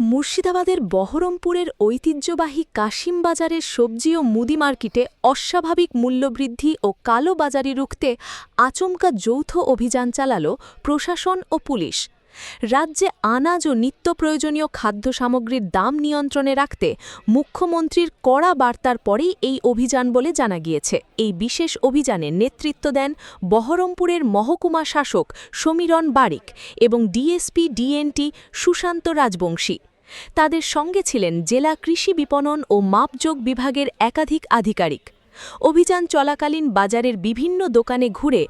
মুর্শিদাবাদের বহরমপুরের ঐতিহ্যবাহী কাশিম বাজারের সবজি ও মুদি মার্কেটে অস্বাভাবিক মূল্যবৃদ্ধি ও কালোবাজারি রুখতে আচমকা যৌথ অভিযান চালাল প্রশাসন ও পুলিশ। রাজ্যে আনাজ ও নিত্য প্রয়োজনীয় খাদ্য সামগ্রীর দাম নিয়ন্ত্রণে রাখতে মুখ্যমন্ত্রীর কড়া বার্তার পরেই এই অভিযান বলে জানা গিয়েছে। এই বিশেষ অভিযানে নেতৃত্ব দেন বহরমপুরের মহকুমা শাসক সমীরণ বারিক এবং ডিএসপি ডিএনটি সুশান্ত রাজবংশী। তাদের সঙ্গে ছিলেন জেলা কৃষি বিপণন ও মাপযোগ বিভাগের একাধিক আধিকারিক। অভিযান চলাকালীন বাজারের বিভিন্ন দোকানে ঘুরে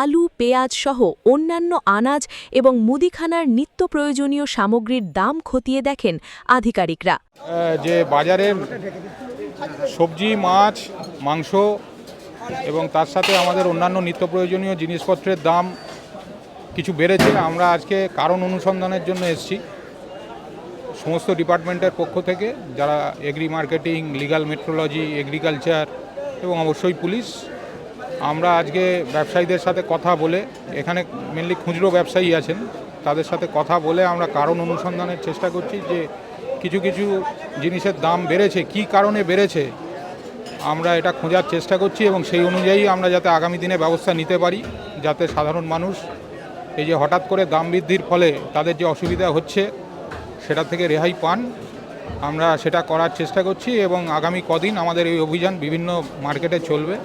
আলু, পেঁয়াজ সহ অন্যান্য আনাজ এবং মুদিখানার নিত্য প্রয়োজনীয় সামগ্রীর দাম খতিয়ে দেখেন আধিকারিকরা। যে বাজারের সবজি, মাছ, মাংস এবং তার সাথে আমাদের অন্যান্য নিত্য প্রয়োজনীয় জিনিসপত্রের দাম কিছু বেড়েছে। আমরা আজকে কারণ অনুসন্ধানের জন্য এসেছি সমস্ত ডিপার্টমেন্টের পক্ষ থেকে, যারা agri marketing, legal metrology, agriculture এবং অবশ্যই পুলিশ। আমরা আজকে ব্যবসায়ীদের সাথে কথা বলে, এখানে মেনলি খুচরো ব্যবসায়ী আছেন, তাদের সাথে কথা বলে আমরা কারণ অনুসন্ধানের চেষ্টা করছি যে কিছু কিছু জিনিসের দাম বেড়েছে, কী কারণে বেড়েছে আমরা এটা খোঁজার চেষ্টা করছি এবং সেই অনুযায়ী আমরা যাতে আগামী দিনে ব্যবস্থা নিতে পারি, যাতে সাধারণ মানুষ এই যে হঠাৎ করে দাম বৃদ্ধির ফলে তাদের যে অসুবিধা হচ্ছে সেটা থেকে রেহাই পান, আমরা সেটা করার চেষ্টা করছি এবং আগামী কদিন আমাদের এই অভিযান বিভিন্ন মার্কেটে চলবে।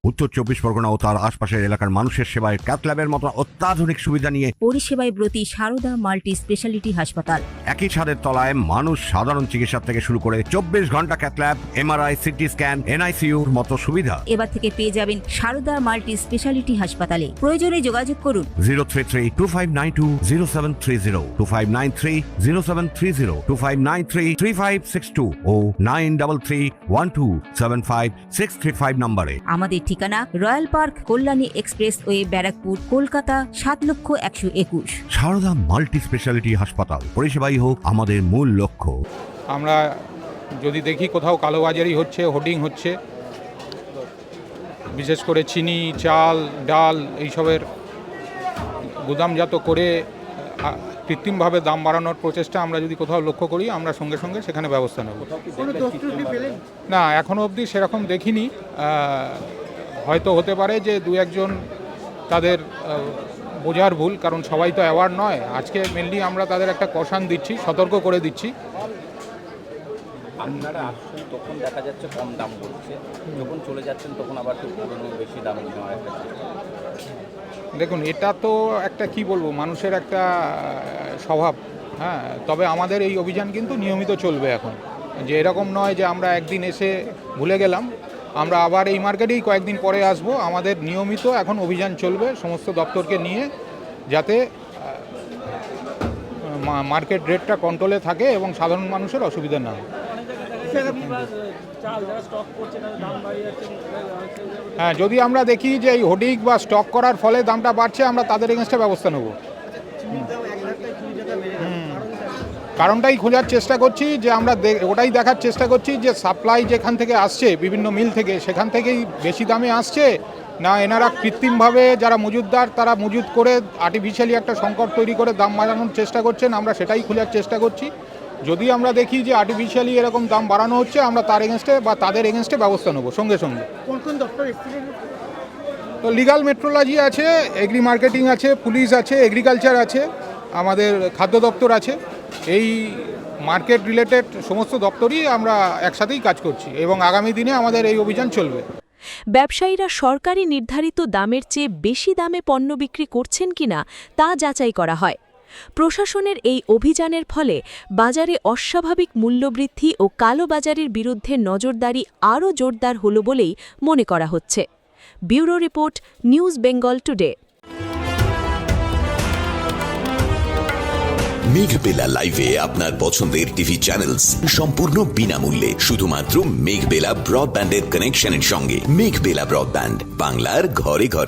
উত্তর 24 পরগনা ও তার আশপাশের এলাকার মানুষের সেবায় ক্যাথল্যাবের মতো অত্যাধুনিক সুবিধা নিয়ে পরিষেবায় ব্রতী সারদা মাল্টি স্পেশালিটি হাসপাতাল। একই ছাদের তলায় মানুষ সাধারণ চিকিৎসা থেকে শুরু করে 24 ঘন্টা ক্যাথল্যাব, এমআরআই, সিটি স্ক্যান, এনআইসিইউর মতো সুবিধা এবার থেকে পেয়ে যাবেন সারদা মাল্টি স্পেশালিটি হাসপাতালে। প্রয়োজনে যোগাযোগ করুন 033-2592-0730, 2593-0730, 2593-3562 ও 9331275635 নম্বরে। আমাদের ঠিকানা royal park, Kalyani expressway, Barrackpore, Kolkata 7,01,021। Sarada multi speciality হাসপাতাল, পরিষেবাই হোক আমাদের মূল লক্ষ্য। আমরা যদি দেখি কোথাও কালোবাজারি হচ্ছে, হোর্ডিং হচ্ছে, বিশেষ করে চিনি, চাল, ডাল এইসবের গুদামজাত করে কৃত্রিমভাবে দাম বাড়ানোর প্রচেষ্টা আমরা যদি কোথাও লক্ষ্য করি, আমরা সঙ্গে সঙ্গে সেখানে ব্যবস্থা নেব। না, এখনও অবধি সেরকম দেখিনি। হয়তো হতে পারে যে দু একজন তাদের বোঝার ভুল, কারণ সবাই তো অ্যাওয়ার নয়। আজকে মেনলি আমরা তাদের একটা কষান দিচ্ছি, সতর্ক করে দিচ্ছি। আপনারা আসছেন তখন দেখা যাচ্ছে কম দাম বলছে, যখন চলে যাচ্ছেন তখন আবার তো পুরনো বেশি দাম নেওয়ার একটা চেষ্টা। দেখুন, এটা তো একটা কি বলবো, মানুষের একটা স্বভাব। হ্যাঁ, তবে আমাদের এই অভিযান কিন্তু নিয়মিত চলবে এখন, যে এরকম নয় যে আমরা একদিন এসে ভুলে গেলাম, আমরা আবার এই মার্কেটেই কয়েকদিন পরে আসব। আমাদের নিয়মিত এখন অভিযান চলবে সমস্ত দপ্তরকে নিয়ে, যাতে মার্কেট রেটটা কন্ট্রোলে থাকে এবং সাধারণ মানুষের অসুবিধা না হয়। হ্যাঁ, যদি আমরা দেখি যে এই হোর্ডিং বা স্টক করার ফলে দামটা বাড়ছে, আমরা তাদের এগেনস্টে ব্যবস্থা নেব। কারণটাই খোঁজার চেষ্টা করছি, যে আমরা ওটাই দেখার চেষ্টা করছি যে সাপ্লাই যেখান থেকে আসছে বিভিন্ন মিল থেকে, সেখান থেকেই বেশি দামে আসছে না এনারা কৃত্রিমভাবে যারা মজুতদার তারা মজুত করে আর্টিফিশিয়ালি একটা সংকট তৈরি করে দাম বাড়ানোর চেষ্টা করছেন। আমরা সেটাই খোঁজার চেষ্টা করছি। যদি আমরা দেখি যে আর্টিফিশিয়ালি এরকম দাম বাড়ানো হচ্ছে, আমরা তার এগেনস্টে বা তাদের এগেনস্টে ব্যবস্থা নেব সঙ্গে সঙ্গে। তো লিগ্যাল মেট্রোলজি আছে, এগ্রি মার্কেটিং আছে, পুলিশ আছে, এগ্রিকালচার আছে, আমাদের খাদ্য দপ্তর আছে। এই মার্কেট রিলেটেড সমস্ত দপ্তরই আমরা একসাথেই কাজ করছি এবং আগামী দিনে আমাদের এই অভিযান চলবে। ব্যবসায়ীরা সরকারি নির্ধারিত দামের চেয়ে বেশি দামে পণ্য বিক্রি করছেন কিনা তা যাচাই করা হয়। প্রশাসনের এই অভিযানের ফলে বাজারে অস্বাভাবিক মূল্যবৃদ্ধি ও কালোবাজারির বিরুদ্ধে নজরদারি আরও জোরদার হল বলেই মনে করা হচ্ছে। Bureau report, news Bengal today. Meghbela লাইভে আপনার পছন্দের টিভি চ্যানেলস সম্পূর্ণ বিনামূল্যে, শুধুমাত্র মেঘবেলা ব্রডব্যান্ডের কানেকশনের সঙ্গে। মেঘবেলা ব্রডব্যান্ড, বাংলার ঘরে ঘরে।